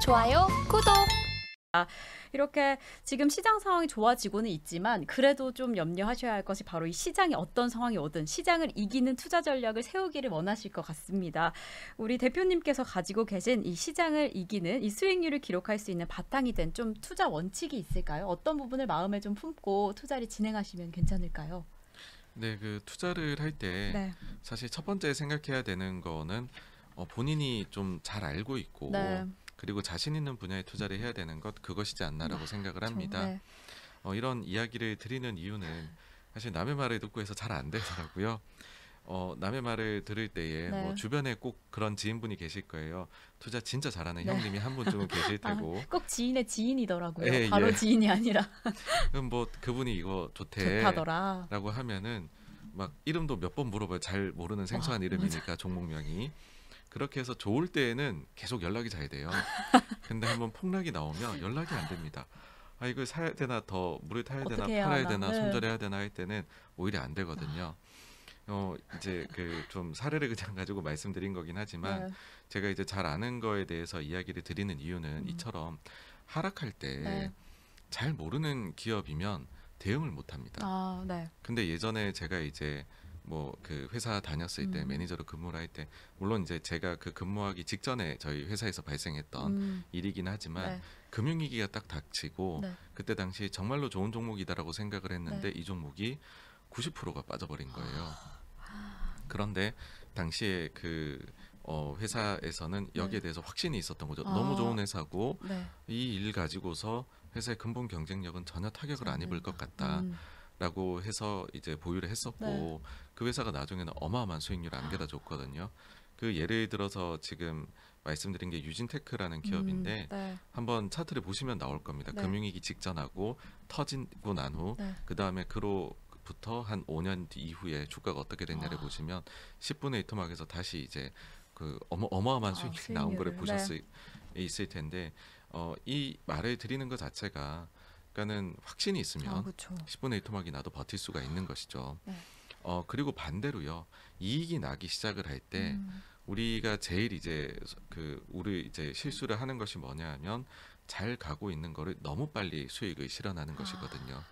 좋아요, 구독. 이렇게 지금 시장 상황이 좋아지고는 있지만 그래도 좀 염려하셔야 할 것이 바로 이 시장이 어떤 상황이 오든 시장을 이기는 투자 전략을 세우기를 원하실 것 같습니다. 우리 대표님께서 가지고 계신 이 시장을 이기는 이 수익률을 기록할 수 있는 바탕이 된 좀 투자 원칙이 있을까요? 어떤 부분을 마음에 좀 품고 투자를 진행하시면 괜찮을까요? 네, 그 투자를 할 때 네. 사실 첫 번째 생각해야 되는 거는 본인이 좀 잘 알고 있고 네. 그리고 자신 있는 분야에 투자를 해야 되는 것 그것이지 않나라고 생각을 합니다. 네. 이런 이야기를 드리는 이유는 사실 남의 말을 듣고 해서 잘 안 되더라고요. 남의 말을 들을 때에 네. 뭐 주변에 꼭 그런 지인분이 계실 거예요. 투자 진짜 잘하는 네. 형님이 한 분쯤은 계실 테고. 꼭 지인의 지인이더라고요. 예, 바로 예. 지인이 아니라 그럼 뭐 그분이 이거 좋다더라. 좋대라고 하면은 막 이름도 몇 번 물어봐요. 잘 모르는 생소한 이름이니까 종목명이. 그렇게 해서 좋을 때에는 계속 연락이 잘 돼요. 근데 한번 폭락이 나오면 연락이 안 됩니다. 아, 이걸 사야 되나, 더 물을 타야 되나, 어떻게 해야 팔아야 하나. 되나, 네. 손절해야 되나 할 때는 오히려 안 되거든요. 이제 그 좀 사례를 그냥 가지고 말씀드린 거긴 하지만 네. 제가 이제 잘 아는 거에 대해서 이야기를 드리는 이유는 이처럼 하락할 때 네. 잘 모르는 기업이면 대응을 못 합니다. 아, 네. 근데 예전에 제가 이제 뭐 그 회사 다녔을 때 매니저로 근무를 할 때 물론 이제 제가 그 근무하기 직전에 저희 회사에서 발생했던 일이긴 하지만 네. 금융위기가 딱 닥치고 네. 그때 당시 정말로 좋은 종목이다라고 생각을 했는데 네. 이 종목이 90%가 빠져버린 거예요. 그런데 당시에 그 회사에서는 여기에 네. 대해서 확신이 있었던 거죠. 아. 너무 좋은 회사고 네. 이 일 가지고서 회사의 근본 경쟁력은 전혀 타격을 안 입을 것 같다. 라고 해서 이제 보유를 했었고 네. 그 회사가 나중에는 어마어마한 수익률을 안겨다 줬거든요. 그 예를 들어서 지금 말씀드린 게 유진테크라는 기업인데 네. 한번 차트를 보시면 나올 겁니다. 네. 금융위기 직전하고 터지고 난 후 네. 그 다음에 그로부터 한 5년 이후에 주가가 어떻게 됐냐를 보시면 10분의 1 토막에서 다시 이제 그 어마어마한 수익률이 나온 거를 보셨을 있을 텐데 이 말을 드리는 것 자체가 그러니까는 확신이 있으면 그렇죠. 10분의 1 토막이 나도 버틸 수가 있는 것이죠. 네. 그리고 반대로요. 이익이 나기 시작을 할 때 우리가 제일 이제 우리 이제 실수를 하는 것이 뭐냐 하면 잘 가고 있는 거를 너무 빨리 수익을 실현하는 것이거든요.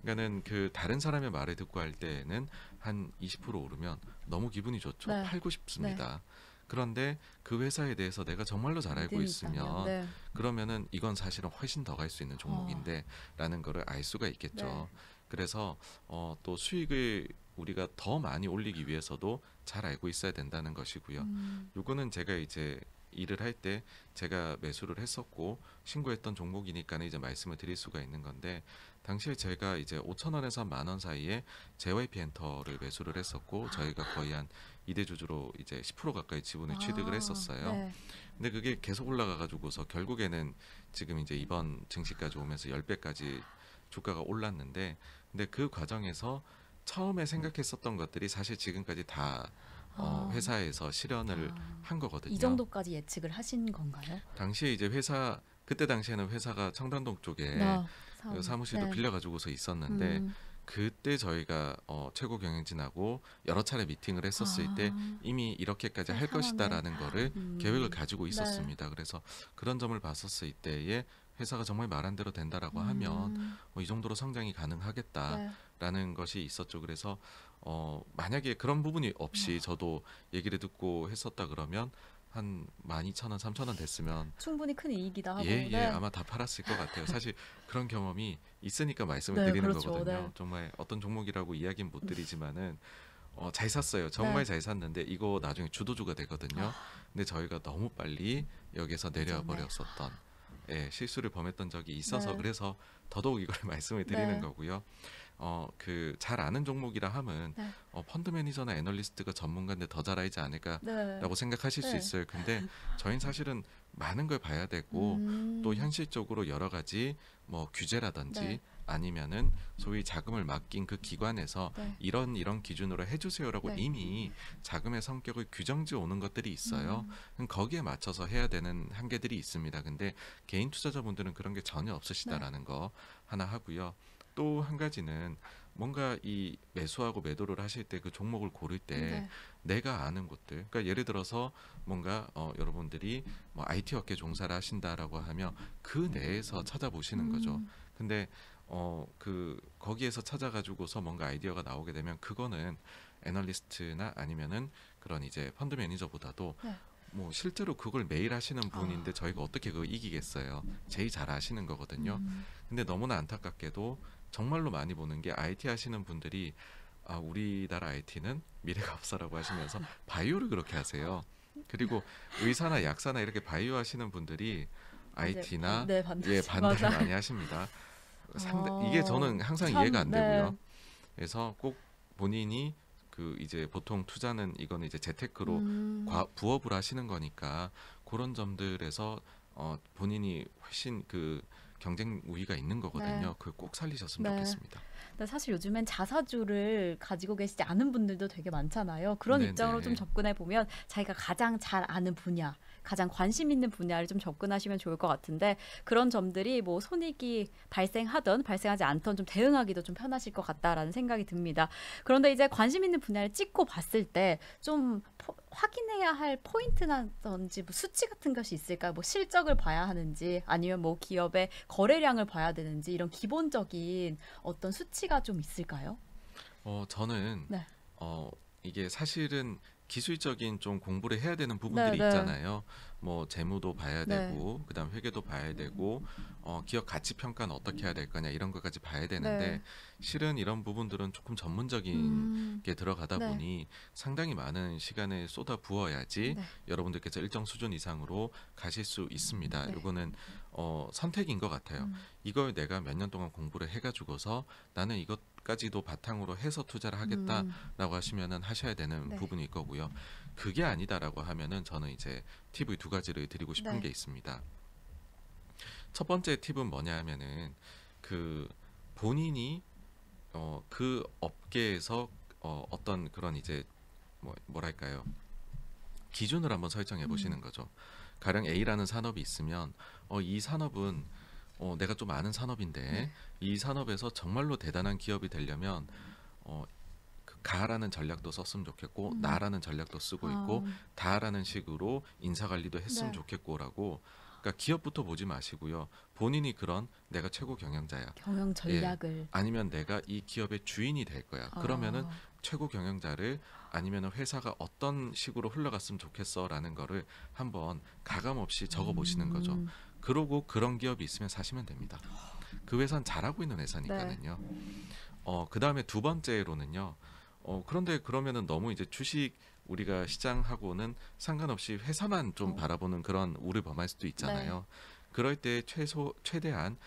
그러니까는 그 다른 사람의 말을 듣고 할 때는 한 20% 오르면 너무 기분이 좋죠. 네. 팔고 싶습니다. 그런데 그 회사에 대해서 내가 정말로 잘 알고 있으면 네. 그러면은 이건 사실은 훨씬 더 갈 수 있는 종목인데 라는 거를 알 수가 있겠죠. 네. 그래서 또 수익을 우리가 더 많이 올리기 위해서도 잘 알고 있어야 된다는 것이고요. 요거는 제가 이제 일을 할 때 제가 매수를 했었고 신고했던 종목이니까 이제 말씀을 드릴 수가 있는 건데 당시에 제가 이제 5,000원에서 10,000원 사이에 JYP 엔터를 매수를 했었고 저희가 거의 한 2대 주주로 이제 10% 가까이 지분을 취득을 했었어요. 네. 근데 그게 계속 올라가 가지고서 결국에는 지금 이제 이번 증시까지 오면서 10배까지 주가가 올랐는데 근데 그 과정에서 처음에 생각했었던 것들이 사실 지금까지 다 회사에서 실현을 한 거거든요. 이 정도까지 예측을 하신 건가요? 당시에 이제 그때 당시에는 회사가 청담동 쪽에 그 사무실도 네. 빌려가지고서 있었는데 그때 저희가 최고 경영진하고 여러 차례 미팅을 했었을 때 이미 이렇게까지 할 것이다라는 거를 계획을 가지고 있었습니다. 그래서 그런 점을 봤었을 때에 회사가 정말 말한 대로 된다라고 하면 이 정도로 성장이 가능하겠다라는 것이 있었죠. 그래서 만약에 그런 부분이 없이 저도 얘기를 듣고 했었다 그러면 한 12,000원, 3,000원 됐으면 충분히 큰 이익이다 하고. 예, 네. 아마 다 팔았을 것 같아요. 사실 그런 경험이 있으니까 말씀을 네, 드리는 그렇죠. 거거든요. 네. 정말 어떤 종목이라고 이야기는 못 드리지만은 잘 샀어요. 정말 네. 잘 샀는데 이거 나중에 주도주가 되거든요. 근데 저희가 너무 빨리 여기서 내려버렸었던 실수를 범했던 적이 있어서 네. 그래서 더더욱 이걸 말씀을 드리는 네. 거고요. 그 잘 아는 종목이라 함은 네. 펀드 매니저나 애널리스트가 전문가인데 더 잘 알지 않을까라고 네. 생각하실 수 네. 있어요. 근데 저희는 사실은 많은 걸 봐야 되고 또 현실적으로 여러 가지 뭐 규제라든지 네. 아니면은 소위 자금을 맡긴 그 기관에서 네. 이런 기준으로 해주세요라고 네. 이미 자금의 성격을 규정지어 오는 것들이 있어요. 그럼 거기에 맞춰서 해야 되는 한계들이 있습니다. 근데 개인 투자자분들은 그런 게 전혀 없으시다라는 거 하나 하고요. 또 한 가지는 뭔가 이 매수하고 매도를 하실 때 그 종목을 고를 때 네. 내가 아는 것들, 그러니까 예를 들어서 뭔가 여러분들이 뭐 IT 업계 종사를 하신다라고 하면 그 내에서 찾아보시는 거죠. 근데 그 거기에서 찾아가지고서 뭔가 아이디어가 나오게 되면 그거는 애널리스트나 아니면은 그런 이제 펀드 매니저보다도 네. 뭐 실제로 그걸 매일 하시는 분인데 아. 저희가 어떻게 그걸 이기겠어요. 제일 잘 아시는 거거든요. 근데 너무나 안타깝게도 정말로 많이 보는 게 IT 하시는 분들이 우리나라 IT는 미래가 없어라고 하시면서 바이오를 그렇게 하세요. 그리고 의사나 약사나 이렇게 바이오 하시는 분들이 IT나 네, 예, 반드시 반대를 맞아요. 많이 하십니다. 이게 저는 항상 참, 이해가 안 네. 되고요. 그래서 꼭 본인이 그 이제 보통 투자는 이거는 이제 재테크로 부업을 하시는 거니까 그런 점들에서 본인이 훨씬 그 경쟁 우위가 있는 거거든요. 네. 그걸 꼭 살리셨으면 네. 좋겠습니다. 근데 사실 요즘엔 자사주를 가지고 계시지 않은 분들도 되게 많잖아요. 그런 네네. 입장으로 좀 접근해 보면 자기가 가장 잘 아는 분야, 가장 관심 있는 분야를 좀 접근하시면 좋을 것 같은데 그런 점들이 뭐 손익이 발생하던 발생하지 않던 좀 대응하기도 좀 편하실 것 같다라는 생각이 듭니다. 그런데 이제 관심 있는 분야를 찍고 봤을 때 좀 확인해야 할 포인트나든지 뭐 수치 같은 것이 있을까요? 뭐 실적을 봐야 하는지 아니면 뭐 기업의 거래량을 봐야 되는지 이런 기본적인 어떤 수치가 좀 있을까요? 저는 네. 이게 사실은 기술적인 좀 공부를 해야 되는 네, 부분들이 네. 있잖아요. 뭐 재무도 봐야 네. 되고, 그다음 회계도 봐야 되고, 기업 가치 평가는 어떻게 해야 될 거냐 이런 것까지 봐야 되는데 네. 실은 이런 부분들은 조금 전문적인 음. 게 들어가다 네. 보니 상당히 많은 시간을 쏟아 부어야지 네. 여러분들께서 일정 수준 이상으로 가실 수 있습니다. 네. 이거는 선택인 것 같아요. 이걸 내가 몇 년 동안 공부를 해가지고서 나는 이것까지도 바탕으로 해서 투자를 하겠다라고 하시면은 하셔야 되는 네. 부분일 거고요. 그게 아니다라고 하면은 저는 이제 팁을 두 가지를 드리고 싶은 네. 게 있습니다. 첫 번째 팁은 뭐냐 하면은 그 본인이 그 업계에서 어떤 그런 이제 뭐랄까요, 기준을 한번 설정해 보시는 거죠. 가령 A라는 산업이 있으면 이 산업은 내가 좀 아는 산업인데 네. 이 산업에서 정말로 대단한 기업이 되려면 그 가라는 전략도 썼으면 좋겠고 나라는 전략도 쓰고 있고 다라는 식으로 인사관리도 했으면 네. 좋겠고라고. 그러니까 기업부터 보지 마시고요. 본인이 그런 내가 최고 경영자야. 경영 전략을. 아니면 내가 이 기업의 주인이 될 거야. 그러면은 최고 경영자를 아니면 회사가 어떤 식으로 흘러갔으면 좋겠어라는 거를 한번 가감 없이 적어 보시는 거죠. 그러고 그런 기업이 있으면 사시면 됩니다. 그 회사는 잘하고 있는 회사니까는요. 그 다음에 두 번째로는요. 그런데 그러면은 너무 이제 주식 우리가 시장하고는 상관없이 회사만 좀 바라보는 그런 우를 범할 수도 있잖아요. 그럴 때 최대한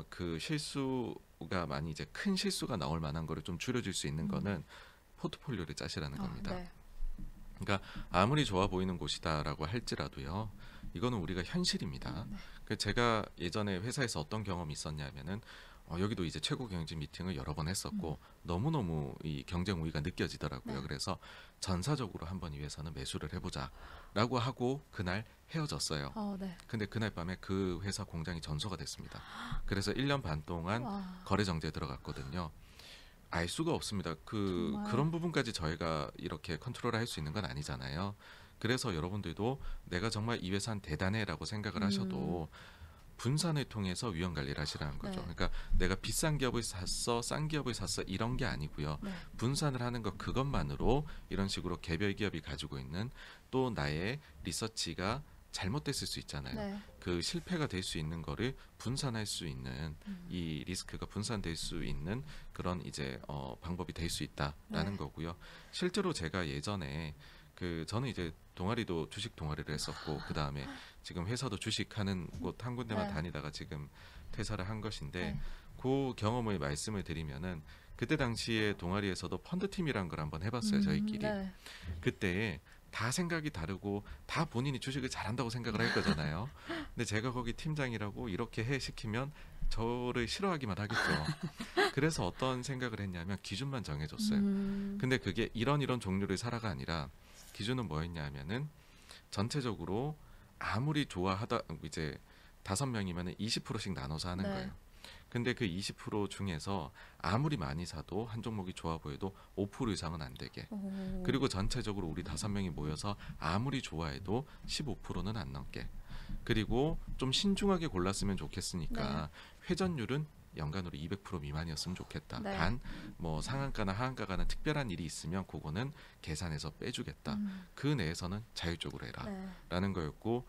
그 실수가 많이 이제 큰 실수가 나올 만한 거를 좀 줄여줄 수 있는 거는 포트폴리오를 짜시라는 겁니다. 네. 그러니까 아무리 좋아 보이는 곳이다라고 할지라도요. 이거는 우리가 현실입니다. 제가 예전에 회사에서 어떤 경험이 있었냐면은 여기도 이제 최고 경영진 미팅을 여러 번 했었고 너무너무 이 경쟁 우위가 느껴지더라고요. 네. 그래서 전사적으로 한번 이 회사는 매수를 해보자라고 하고 그날 헤어졌어요. 네. 근데 그날 밤에 그 회사 공장이 전소가 됐습니다. 그래서 1년 반 동안 와. 거래 정지에 들어갔거든요. 알 수가 없습니다. 정말. 그런 부분까지 저희가 이렇게 컨트롤할 수 있는 건 아니잖아요. 그래서 여러분들도 내가 정말 이 회사는 대단해라고 생각을 하셔도 분산을 통해서 위험 관리를 하시라는 거죠. 네. 그러니까 내가 비싼 기업을 샀어, 싼 기업을 샀어 이런 게 아니고요. 네. 분산을 하는 것 그것만으로 이런 식으로 개별 기업이 가지고 있는 또 나의 리서치가 잘못됐을 수 있잖아요. 네. 그 실패가 될 수 있는 거를 분산할 수 있는 이 리스크가 분산될 수 있는 그런 이제 방법이 될 수 있다라는 네. 거고요. 실제로 제가 예전에 저는 이제 동아리도 주식 동아리를 했었고 그 다음에 지금 회사도 주식하는 곳 한 군데만 네. 다니다가 지금 퇴사를 한 것인데 네. 그 경험을 말씀을 드리면은 그때 당시에 동아리에서도 펀드팀이란 걸 한번 해봤어요. 저희끼리. 네. 그때 다 생각이 다르고 다 본인이 주식을 잘한다고 생각을 할 거잖아요. 근데 제가 거기 팀장이라고 이렇게 해 시키면 저를 싫어하기만 하겠죠. 그래서 어떤 생각을 했냐면 기준만 정해줬어요. 근데 그게 이런 종류의 사라가 아니라 기준은 뭐였냐 하면은 전체적으로 아무리 좋아하다 이제 5명이면 20%씩 나눠서 하는 네. 거예요. 근데 그 20% 중에서 아무리 많이 사도 한 종목이 좋아 보여도 5% 이상은 안 되게. 그리고 전체적으로 우리 5명이 모여서 아무리 좋아해도 15%는 안 넘게. 그리고 좀 신중하게 골랐으면 좋겠으니까 회전율은 연간으로 200% 미만이었으면 좋겠다. 네. 단 뭐 상한가나 하한가가 는 특별한 일이 있으면 그거는 계산해서 빼주겠다. 그 내에서는 자율적으로 해라. 라는 거였고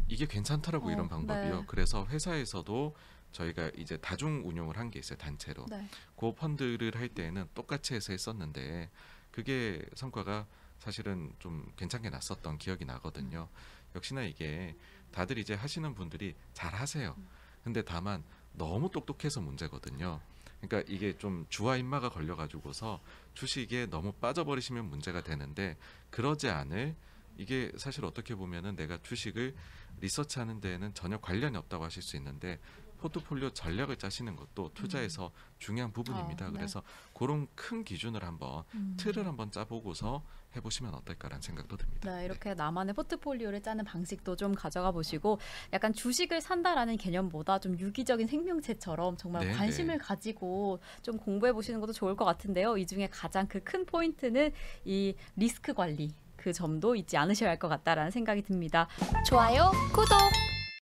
이게 괜찮더라고 이런 방법이요. 네. 그래서 회사에서도 저희가 이제 다중 운용을 한 게 있어요. 단체로. 네. 그 펀드를 할 때에는 똑같이 해서 했었는데 그게 성과가 사실은 좀 괜찮게 났었던 기억이 나거든요. 역시나 이게 다들 이제 하시는 분들이 잘 하세요. 근데 다만 너무 똑똑해서 문제거든요. 그러니까 이게 좀 주화 인마가 걸려가지고서 주식에 너무 빠져버리시면 문제가 되는데 그러지 않을 이게 사실 어떻게 보면은 내가 주식을 리서치하는 데에는 전혀 관련이 없다고 하실 수 있는데 포트폴리오 전략을 짜시는 것도 투자에서 중요한 부분입니다. 그래서 그런 큰 기준을 한번 틀을 한번 짜보고서 해보시면 어떨까라는 생각도 듭니다. 네, 이렇게 나만의 포트폴리오를 짜는 방식도 좀 가져가 보시고 약간 주식을 산다라는 개념보다 좀 유기적인 생명체처럼 정말 관심을 가지고 좀 공부해 보시는 것도 좋을 것 같은데요. 이 중에 가장 그 큰 포인트는 이 리스크 관리 그 점도 잊지 않으셔야 할 것 같다라는 생각이 듭니다. 좋아요, 구독!